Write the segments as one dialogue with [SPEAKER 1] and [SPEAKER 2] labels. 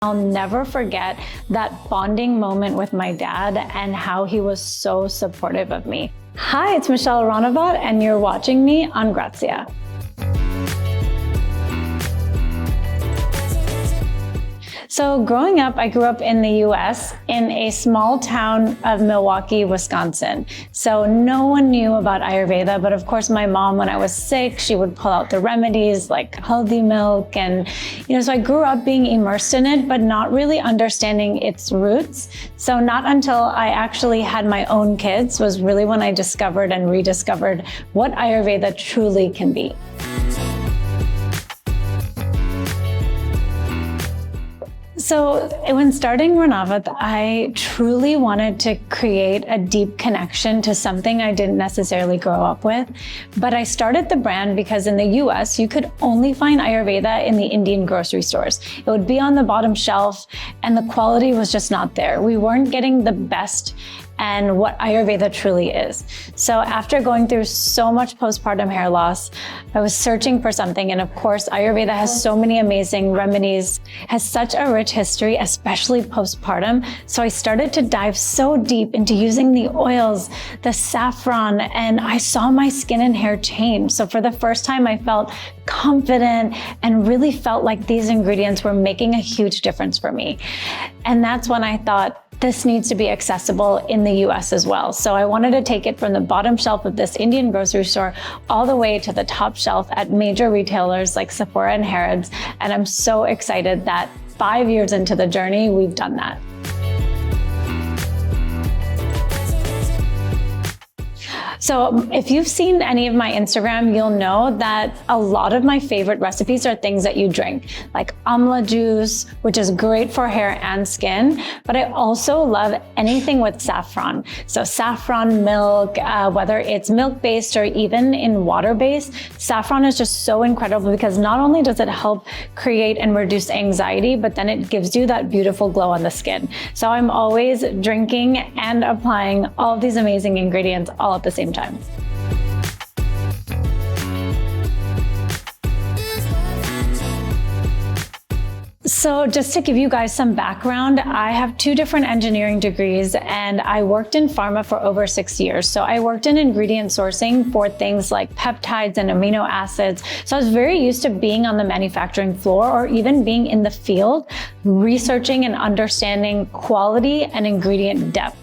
[SPEAKER 1] I'll never forget that bonding moment with my dad and how he was so supportive of me. Hi, it's Michelle Ranavat, and you're watching me on Grazia. So growing up, I grew up in the US in a small town of Milwaukee, Wisconsin. So no one knew about Ayurveda, but of course my mom, when I was sick, she would pull out the remedies like haldi milk. And, so I grew up being immersed in it, but not really understanding its roots. So not until I actually had my own kids was really when I discovered and rediscovered what Ayurveda truly can be. So when starting Ranavat, I truly wanted to create a deep connection to something I didn't necessarily grow up with. But I started the brand because in the US, you could only find Ayurveda in the Indian grocery stores. It would be on the bottom shelf and the quality was just not there. We weren't getting the best and what Ayurveda truly is. So after going through so much postpartum hair loss, I was searching for something. And of course, Ayurveda has so many amazing remedies, has such a rich history, especially postpartum. So I started to dive so deep into using the oils, the saffron, and I saw my skin and hair change. So for the first time, I felt confident and really felt like these ingredients were making a huge difference for me. And that's when I thought, this needs to be accessible in the US as well. So I wanted to take it from the bottom shelf of this Indian grocery store all the way to the top shelf at major retailers like Sephora and Harrods. And I'm so excited that 5 years into the journey, we've done that. So if you've seen any of my Instagram, you'll know that a lot of my favorite recipes are things that you drink, like amla juice, which is great for hair and skin. But I also love anything with saffron. So saffron milk, whether it's milk-based or even in water-based, saffron is just so incredible because not only does it help create and reduce anxiety, but then it gives you that beautiful glow on the skin. So I'm always drinking and applying all of these amazing ingredients all at the same time. So just to give you guys some background, I have 2 different engineering degrees and I worked in pharma for over 6 years. So I worked in ingredient sourcing for things like peptides and amino acids. So I was very used to being on the manufacturing floor or even being in the field, researching and understanding quality and ingredient depth.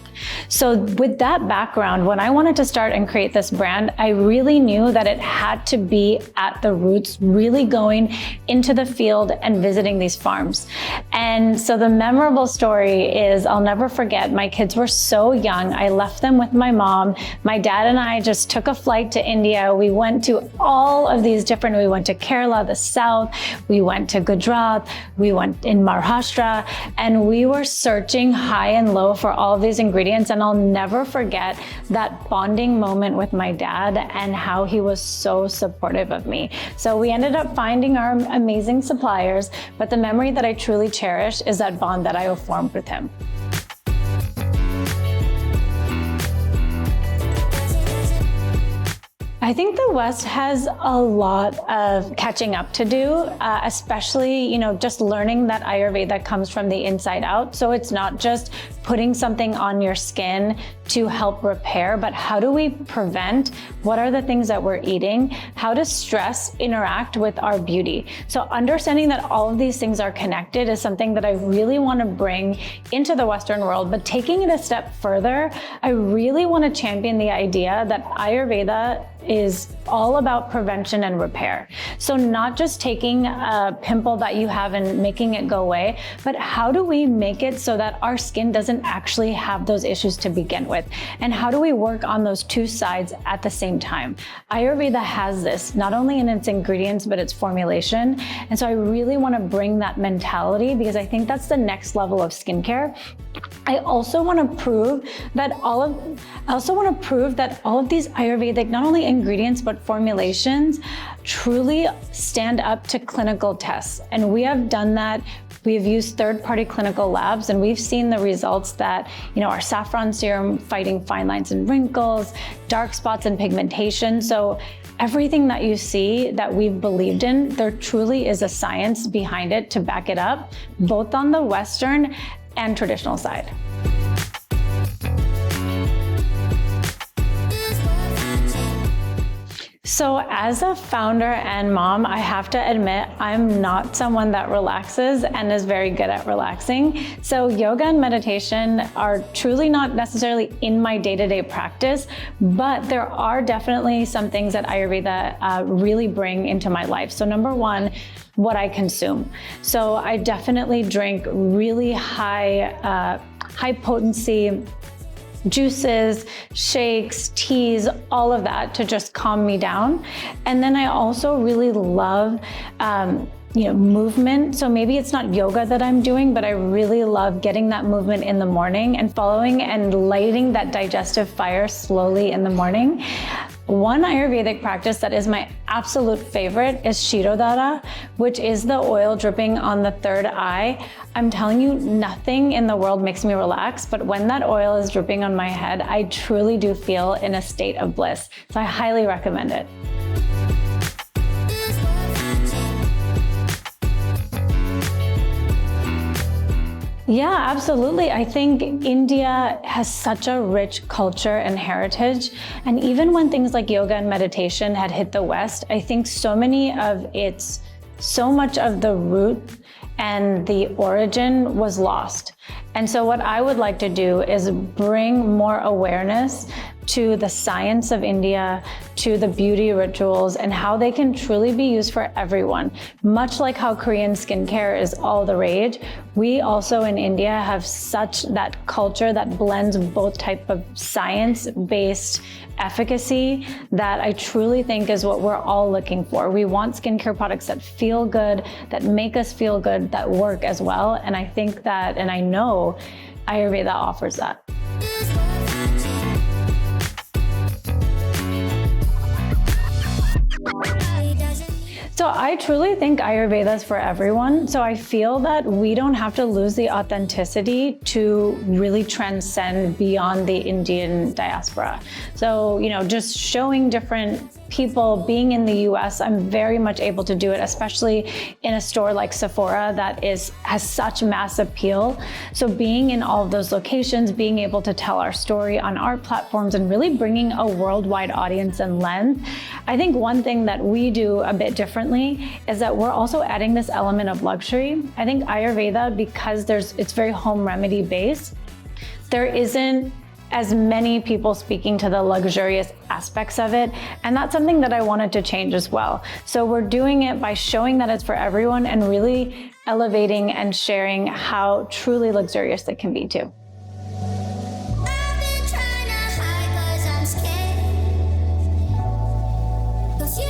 [SPEAKER 1] So with that background, when I wanted to start and create this brand, I really knew that it had to be at the roots, really going into the field and visiting these farms. And so the memorable story is, I'll never forget, my kids were so young. I left them with my mom. My dad and I just took a flight to India. We went to all of these different, we went to Kerala, the south, we went to Gujarat, we went in Maharashtra, and we were searching high and low for all of these ingredients. And I'll never forget that bonding moment with my dad and how he was so supportive of me. So we ended up finding our amazing suppliers, but the memory that I truly cherish is that bond that I formed with him. I think the West has a lot of catching up to do, especially, just learning that Ayurveda comes from the inside out. So it's not just putting something on your skin to help repair, but how do we prevent? What are the things that we're eating? How does stress interact with our beauty? So understanding that all of these things are connected is something that I really want to bring into the Western world. But taking it a step further, I really want to champion the idea that Ayurveda is all about prevention and repair. So not just taking a pimple that you have and making it go away, but how do we make it so that our skin doesn't actually have those issues to begin with? And how do we work on those 2 sides at the same time? Ayurveda has this, not only in its ingredients, but its formulation. And so I really want to bring that mentality because I think that's the next level of skincare. I also want to prove that all of these Ayurvedic, not only ingredients, but formulations truly stand up to clinical tests. And we have done that. We've used third-party clinical labs and we've seen the results that, our saffron serum fighting fine lines and wrinkles, dark spots and pigmentation. So everything that you see that we've believed in, there truly is a science behind it to back it up, both on the Western and traditional side. So as a founder and mom, I have to admit, I'm not someone that relaxes and is very good at relaxing. So yoga and meditation are truly not necessarily in my day-to-day practice, but there are definitely some things that Ayurveda really bring into my life. So number one, what I consume. So I definitely drink really high potency juices, shakes, teas, all of that to just calm me down. And then I also really love movement. So maybe it's not yoga that I'm doing, but I really love getting that movement in the morning and following and lighting that digestive fire slowly in the morning. One Ayurvedic practice that is my absolute favorite is Shirodhara, which is the oil dripping on the third eye. I'm telling you, nothing in the world makes me relax, but when that oil is dripping on my head, I truly do feel in a state of bliss. So I highly recommend it. Yeah, absolutely. I think India has such a rich culture and heritage. And even when things like yoga and meditation had hit the West, I think so much of the root and the origin was lost. And so what I would like to do is bring more awareness to the science of India, to the beauty rituals, and how they can truly be used for everyone. Much like how Korean skincare is all the rage, we also in India have such that culture that blends both type of science-based efficacy that I truly think is what we're all looking for. We want skincare products that feel good, that make us feel good, that work as well. And I think that, and I know Ayurveda offers that. So I truly think Ayurveda is for everyone. So I feel that we don't have to lose the authenticity to really transcend beyond the Indian diaspora. So, just showing different people, being in the US, I'm very much able to do it, especially in a store like Sephora that has such mass appeal. So being in all of those locations, being able to tell our story on our platforms and really bringing a worldwide audience and lens. I think one thing that we do a bit differently is that we're also adding this element of luxury. I think Ayurveda, because it's very home remedy based, there isn't as many people speaking to the luxurious aspects of it. And that's something that I wanted to change as well. So we're doing it by showing that it's for everyone and really elevating and sharing how truly luxurious it can be too.
[SPEAKER 2] I've been trying to hide 'cause I'm scared. 'Cause you